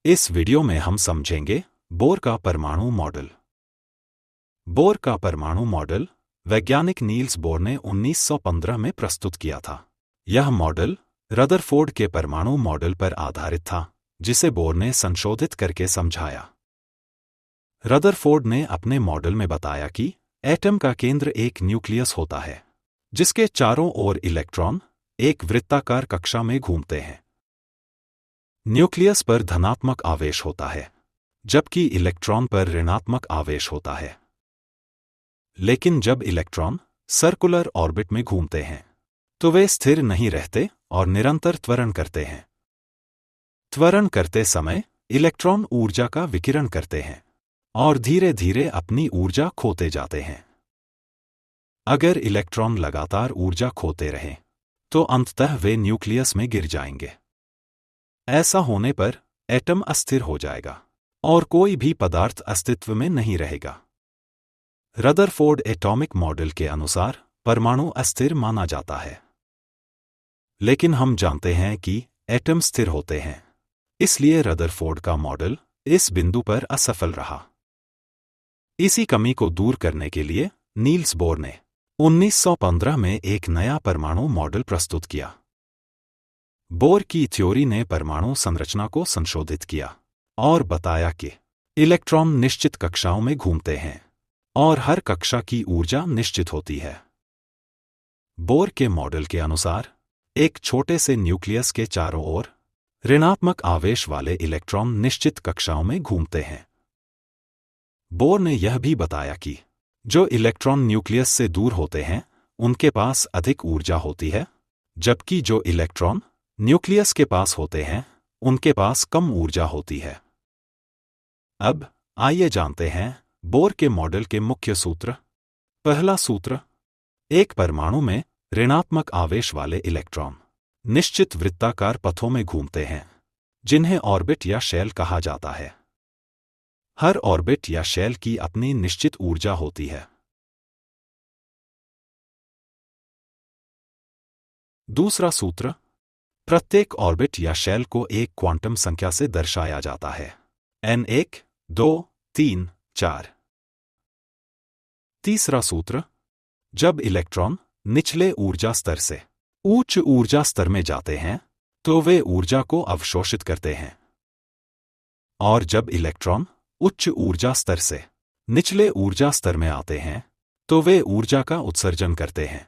इस वीडियो में हम समझेंगे बोर का परमाणु मॉडल। बोर का परमाणु मॉडल वैज्ञानिक नील्स बोर ने 1915 में प्रस्तुत किया था। यह मॉडल रदरफोर्ड के परमाणु मॉडल पर आधारित था, जिसे बोर ने संशोधित करके समझाया। रदरफोर्ड ने अपने मॉडल में बताया कि एटम का केंद्र एक न्यूक्लियस होता है, जिसके चारों ओर इलेक्ट्रॉन एक वृत्ताकार कक्षा में घूमते हैं। न्यूक्लियस पर धनात्मक आवेश होता है, जबकि इलेक्ट्रॉन पर ऋणात्मक आवेश होता है। लेकिन जब इलेक्ट्रॉन सर्कुलर ऑर्बिट में घूमते हैं, तो वे स्थिर नहीं रहते और निरंतर त्वरण करते हैं। त्वरण करते समय इलेक्ट्रॉन ऊर्जा का विकिरण करते हैं और धीरे धीरे अपनी ऊर्जा खोते जाते हैं। अगर इलेक्ट्रॉन लगातार ऊर्जा खोते रहें, तो अंततः वे न्यूक्लियस में गिर जाएंगे। ऐसा होने पर एटम अस्थिर हो जाएगा और कोई भी पदार्थ अस्तित्व में नहीं रहेगा। रदरफोर्ड एटॉमिक मॉडल के अनुसार परमाणु अस्थिर माना जाता है, लेकिन हम जानते हैं कि एटम स्थिर होते हैं, इसलिए रदरफोर्ड का मॉडल इस बिंदु पर असफल रहा। इसी कमी को दूर करने के लिए नील्स बोर ने 1915 में एक नया परमाणु मॉडल प्रस्तुत किया। बोर की थ्योरी ने परमाणु संरचना को संशोधित किया और बताया कि इलेक्ट्रॉन निश्चित कक्षाओं में घूमते हैं और हर कक्षा की ऊर्जा निश्चित होती है। बोर के मॉडल के अनुसार एक छोटे से न्यूक्लियस के चारों ओर ऋणात्मक आवेश वाले इलेक्ट्रॉन निश्चित कक्षाओं में घूमते हैं। बोर ने यह भी बताया कि जो इलेक्ट्रॉन न्यूक्लियस से दूर होते हैं, उनके पास अधिक ऊर्जा होती है, जबकि जो इलेक्ट्रॉन न्यूक्लियस के पास होते हैं, उनके पास कम ऊर्जा होती है। अब आइए जानते हैं बोर के मॉडल के मुख्य सूत्र। पहला सूत्र, एक परमाणु में ऋणात्मक आवेश वाले इलेक्ट्रॉन निश्चित वृत्ताकार पथों में घूमते हैं, जिन्हें ऑर्बिट या शेल कहा जाता है। हर ऑर्बिट या शेल की अपनी निश्चित ऊर्जा होती है। दूसरा सूत्र, प्रत्येक ऑर्बिट या शेल को एक क्वांटम संख्या से दर्शाया जाता है, n1, 2, 3, 4। तीसरा सूत्र, जब इलेक्ट्रॉन निचले ऊर्जा स्तर से उच्च ऊर्जा स्तर में जाते हैं, तो वे ऊर्जा को अवशोषित करते हैं, और जब इलेक्ट्रॉन उच्च ऊर्जा स्तर से निचले ऊर्जा स्तर में आते हैं, तो वे ऊर्जा का उत्सर्जन करते हैं।